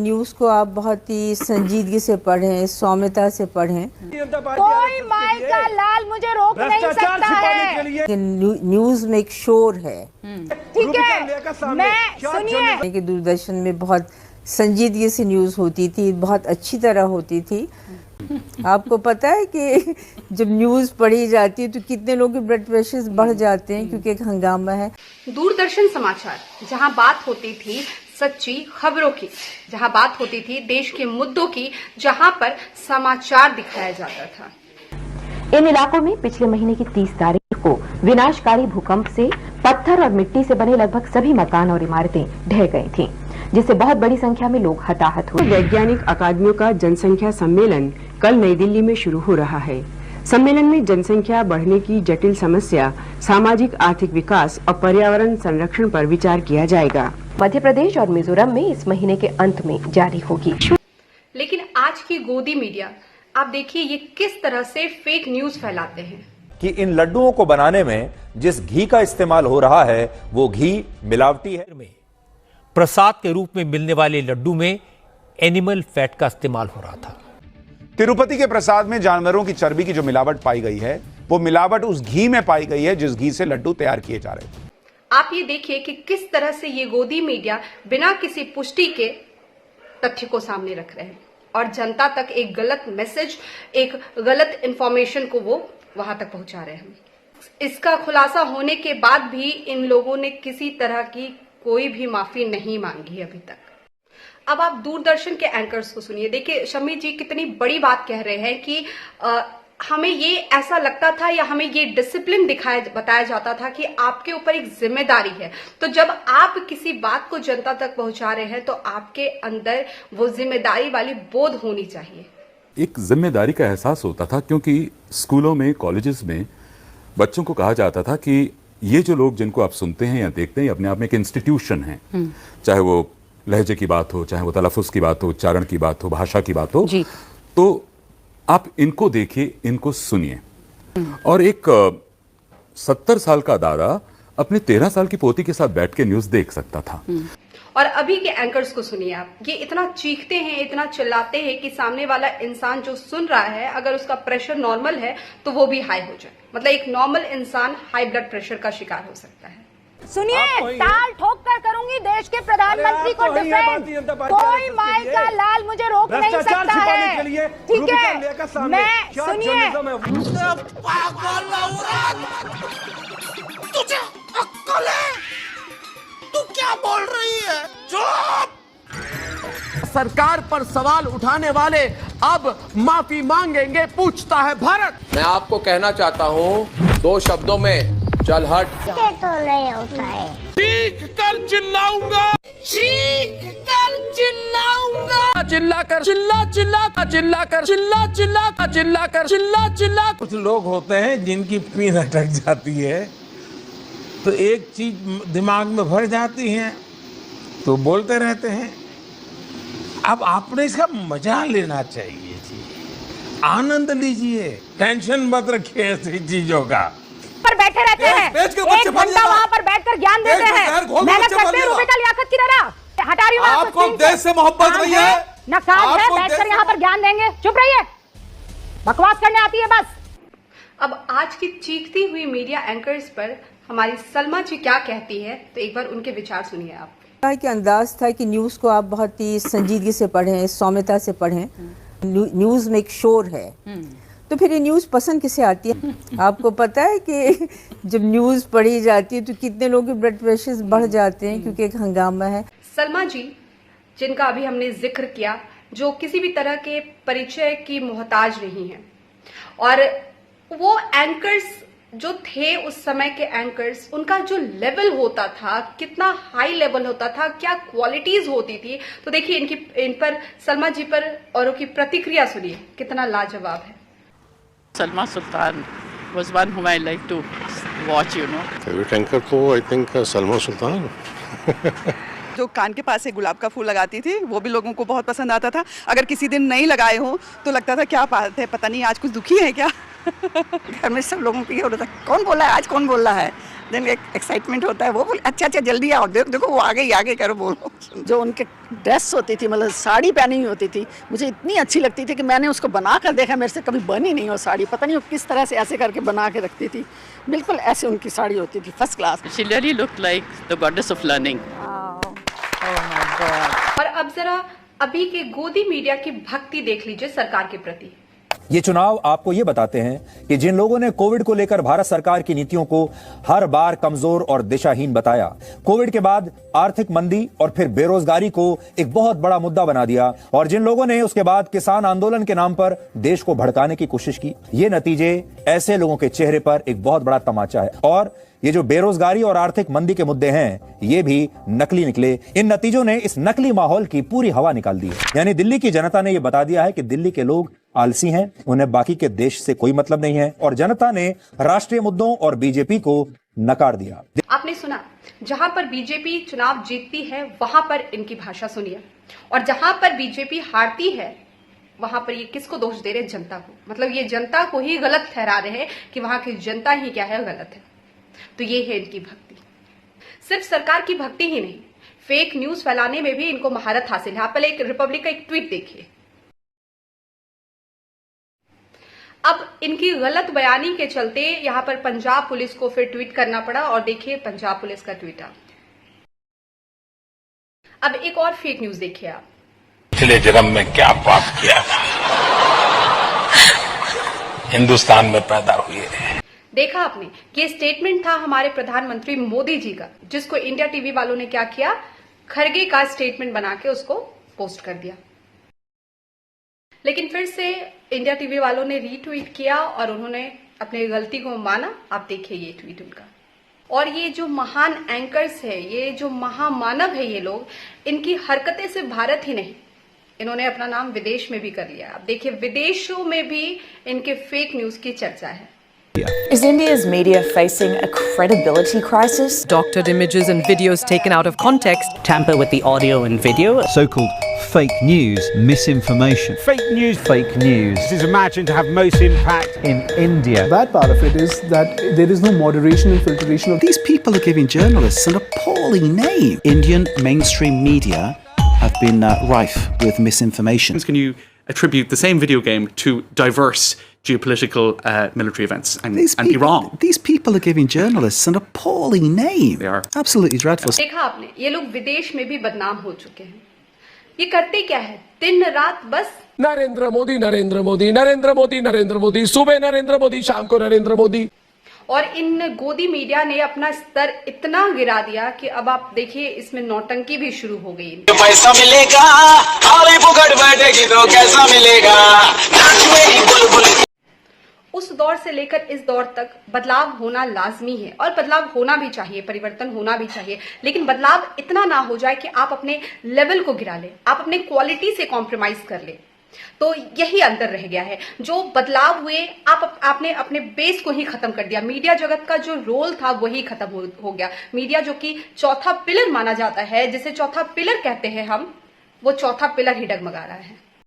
News को आप बहुत ही संजीदगी से पढ़ें, सौम्यता से पढ़ें। कोई माई का लाल मुझे रोक नहीं सकता है। न्यूज़ में एक शोर है, ठीक है। मैं सुनिए कि दूरदर्शन में बहुत संजीदगी से न्यूज़ होती थी, बहुत अच्छी तरह होती थी। आपको पता है कि जब न्यूज़ पढ़ी जाती है तो कितने लोगों के ब्लड प्रेशर बढ़ जाते हैं, क्योंकि एक हंगामा है। दूरदर्शन समाचार, जहां बात होती थी सच्ची खबरों की, जहां बात होती थी देश के मुद्दों की, जहां पर समाचार दिखाया जाता था। इन इलाकों में पिछले महीने की 30 तारीख को विनाशकारी भूकंप से पत्थर और मिट्टी से बने लगभग सभी मकान और इमारतें ढह गई थीं, जिससे बहुत बड़ी संख्या में लोग हताहत हुए। वैज्ञानिक अकादमियों का जनसंख्या सम्मेलन कल नई दिल्ली में शुरू हो रहा है। सम्मेलन में जनसंख्या बढ़ने की जटिल समस्या, सामाजिक आर्थिक विकास और पर्यावरण संरक्षण पर विचार किया जाएगा। मध्य प्रदेश और मिजोरम में इस महीने के अंत में जारी होगी। लेकिन आज की गोदी मीडिया, आप देखिए ये किस तरह से फेक न्यूज फैलाते हैं कि इन लड्डुओं को बनाने में जिस घी का इस्तेमाल हो रहा है वो घी मिलावटी है। प्रसाद के रूप में मिलने वाले लड्डू में एनिमल फैट का इस्तेमाल हो रहा था। तिरुपति के प्रसाद में जानवरों की चर्बी की जो मिलावट पाई गई है, वो मिलावट उस घी में पाई गई है जिस घी से लड्डू तैयार किए जा रहे थे। आप ये देखिए कि किस तरह से ये गोदी मीडिया बिना किसी पुष्टि के तथ्य को सामने रख रहे हैं और जनता तक एक गलत मैसेज, एक गलत इंफॉर्मेशन को वो वहां तक पहुंचा रहे हैं। इसका खुलासा होने के बाद भी इन लोगों ने किसी तरह की कोई भी माफी नहीं मांगी अभी तक। अब आप दूरदर्शन के एंकर्स को सुनिए। देखिए शम्मी जी कितनी बड़ी बात कह रहे हैं कि हमें ये ऐसा लगता था या हमें ये डिसिप्लिन बताया जाता था कि आपके ऊपर एक जिम्मेदारी है। तो जब आप किसी बात को जनता तक पहुंचा रहे हैं तो आपके अंदर वो जिम्मेदारी वाली बोध होनी चाहिए। एक जिम्मेदारी का एहसास होता था, क्योंकि स्कूलों में, कॉलेजेस में बच्चों को कहा जाता था कि ये जो लोग जिनको आप सुनते हैं या देखते हैं, अपने आप में एक इंस्टीट्यूशन है। चाहे वो लहजे की बात हो, चाहे वो तलफ़ुज़ की बात हो, उच्चारण की बात हो, भाषा की बात हो, तो आप इनको देखिए, इनको सुनिए। और एक 70 साल का दादा अपने 13 साल की पोती के साथ बैठ के न्यूज़ देख सकता था। और अभी के एंकर्स को सुनिए आप, ये इतना चीखते हैं, इतना चिल्लाते हैं कि सामने वाला इंसान जो सुन रहा है, अगर उसका प्रेशर नॉर्मल है तो वो भी हाई हो जाए। मतलब एक नॉर्मल इंसान हाई ब्लड प्रेशर का शिकार हो सकता है। सुनिए, ताल ठोक कर करूंगी देश के प्रधानमंत्री को डिफेंड। कोई माई का लाल मुझे रोक नहीं सकता है, ठीक है। मैं सुनिए, तुझे अक्ल है? तू क्या बोल रही है? चुप! सरकार पर सवाल उठाने वाले अब माफी मांगेंगे, पूछता है भारत। मैं आपको कहना चाहता हूँ 2 शब्दों में, चल हट। तो नहीं होता है। चीख कर चिल्लाऊंगा, चीख कर चिल्लाऊंगा, चिल्ला कर, चिल्ला चिल्ला का, चिल्ला कर, चिल्ला चिल्ला का, चिल्ला कर, चिल्ला चिल्ला। कुछ लोग होते हैं जिनकी पीन अटक जाती है, तो एक चीज दिमाग में भर जाती है तो बोलते रहते हैं। अब आपने इसका मजा लेना चाहिए जी, आनंद लीजिए, टेंशन मत रखिए ऐसी चीजों का। पर बैठे रहते हैं, 1 घंटा वहाँ पर बैठकर ज्ञान देते हैं, मेहनत करते हैं रुपए का लियाकत की तरह। हटा रही हूँ आपको देश से मोहब्बत नहीं है, न काम है, बैठकर यहाँ पर ज्ञान देंगे। चुप रहिए, बकवास करने आती है बस। अब आज की चीखती हुई मीडिया एंकर्स पर हमारी सलमा जी क्या कहती है, तो एक बार उनके विचार सुनिए आप। कि अंदाज था कि न्यूज़ को आप बहुत ही संजीदगी से पढ़ें, सौम्यता से पढ़ें। न्यूज़ में एक शोर है, तो फिर ये न्यूज़ पसंद किसे आती है? आपको पता है कि जब न्यूज़ पढ़ी जाती है तो कितने लोगों के ब्लड प्रेशर बढ़ जाते हैं, क्योंकि एक हंगामा है। सलमा जी, जिनका अभी हमने जिक्र किया, जो किसी भी तरह के परिचय की मोहताज नहीं है, और वो एंकर्स जो थे उस समय के एंकर्स, उनका जो लेवल होता था, कितना हाई लेवल होता था, क्या क्वालिटीज होती थी। तो देखिए इन पर, सलमा जी पर औरों की प्रतिक्रिया सुनिए, कितना लाजवाब है। Salma Sultan was one whom I like to watch, you know. Favorite anchor तो I think सलमा सुल्तान। जो कान के पास एक गुलाब का फूल लगाती थी, वो भी लोगों को बहुत पसंद आता था। अगर किसी दिन नहीं लगाए हो तो लगता था क्या बात है, पता नहीं आज कुछ दुखी है क्या। घर में सब लोगों को ये होता था, कौन बोल रहा है आज, कौन बोल रहा है। देन एक एक्साइटमेंट होता है, वो बोले अच्छा जल्दी आओ, देखो वो आगे करो, बोलो। जो उनके ड्रेस होती थी, मतलब साड़ी पहनी हुई होती थी, मुझे इतनी अच्छी लगती थी कि मैंने उसको बना कर देखा, मेरे से कभी बनी नहीं वो साड़ी, पता नहीं वो किस तरह से ऐसे करके बना के रखती थी, बिल्कुल ऐसे उनकी साड़ी होती थी, first class. She really looked like the goddess of learning. और अब जरा अभी के गोदी मीडिया की भक्ति देख लीजिए सरकार के प्रति। ये चुनाव आपको ये बताते हैं कि जिन लोगों ने कोविड को लेकर भारत सरकार की नीतियों को हर बार कमजोर और दिशाहीन बताया, कोविड के बाद आर्थिक मंदी और फिर बेरोजगारी को एक बहुत बड़ा मुद्दा बना दिया, और जिन लोगों ने उसके बाद किसान आंदोलन के नाम पर देश को भड़काने की कोशिश की, ये नतीजे ऐसे लोगों के चेहरे पर एक बहुत बड़ा तमाचा है। और ये जो बेरोजगारी और आर्थिक मंदी के मुद्दे हैं, ये भी नकली निकले। इन नतीजों ने इस नकली माहौल की पूरी हवा निकाल दी है। यानी दिल्ली की जनता ने यह बता दिया है कि दिल्ली के लोग आलसी हैं, उन्हें बाकी के देश से कोई मतलब नहीं है, और जनता ने राष्ट्रीय मुद्दों और बीजेपी को नकार दिया। आपने सुना, जहां पर बीजेपी चुनाव जीतती है वहां पर इनकी भाषा सुनिए, और जहां पर बीजेपी हारती है वहां पर ये किसको दोष दे रहे हैं? जनता को। मतलब ये जनता को ही गलत ठहरा रहे हैं कि वहां की जनता ही क्या है, गलत है। तो ये है इनकी भक्ति। सिर्फ सरकार की भक्ति ही नहीं, फेक न्यूज फैलाने में भी इनको महारत हासिल है। आप पहले एक रिपब्लिक का एक ट्वीट देखिए। अब इनकी गलत बयानी के चलते यहां पर पंजाब पुलिस को फिर ट्वीट करना पड़ा, और देखिए पंजाब पुलिस का ट्वीट। अब एक और फेक न्यूज देखिए आप। पिछले जन्म में क्या पाप किया था, हिंदुस्तान में पैदा हुए। देखा आपने कि ये स्टेटमेंट था हमारे प्रधानमंत्री मोदी जी का, जिसको इंडिया टीवी वालों ने क्या किया, खरगे का स्टेटमेंट बना के उसको पोस्ट कर दिया। लेकिन फिर से इंडिया टीवी वालों ने रीट्वीट किया और उन्होंने अपनी गलती को माना। आप देखिए ये ट्वीट उनका। और ये जो महान एंकर्स है, ये जो महामानव है, ये लोग, इनकी हरकतें सिर्फ भारत ही नहीं, इन्होंने अपना नाम विदेश में भी कर लिया। आप देखिए विदेशों में भी इनके फेक न्यूज की चर्चा है। Is India's media facing a credibility crisis? Doctored images and videos taken out of context. Tamper with the audio and video. So-called fake news, misinformation. Fake news. Fake news. This is imagined to have most impact in India. The bad part of it is that there is no moderation and filtration. These people are giving journalists an appalling name. Indian mainstream media have been rife with misinformation. Can you attribute the same video game to diverse geopolitical military events and Iran? These people are giving journalists an appalling name. They are absolutely dreadful. देखा आपने, ये लोग विदेश में भी बदनाम हो चुके हैं। ये करते क्या है, दिन रात बस नरेंद्र मोदी नरेंद्र मोदी नरेंद्र मोदी नरेंद्र मोदी, सुबह नरेंद्र मोदी, शाम को नरेंद्र मोदी। और इन गोदी मीडिया ने अपना स्तर इतना गिरा दिया कि अब आप देखिए इसमें नौटंकी भी शुरू हो गई। पैसा मिलेगा, बैठेगी तो कैसा मिलेगा, उस दौर से लेकर इस दौर तक बदलाव होना लाजमी है, और बदलाव होना भी चाहिए, परिवर्तन होना भी चाहिए, लेकिन बदलाव इतना ना हो जाए कि आप अपने लेवल को गिरा ले, आप अपने क्वालिटी से कॉम्प्रोमाइज कर ले। तो यही अंतर रह गया है। जो बदलाव हुए, आपने अपने बेस को ही खत्म कर दिया। मीडिया जगत का जो रोल था वही खत्म हो गया। मीडिया जो कि चौथा पिलर माना जाता है, जिसे चौथा पिलर कहते हैं हम, वो चौथा पिलर ही डगमगा रहा है।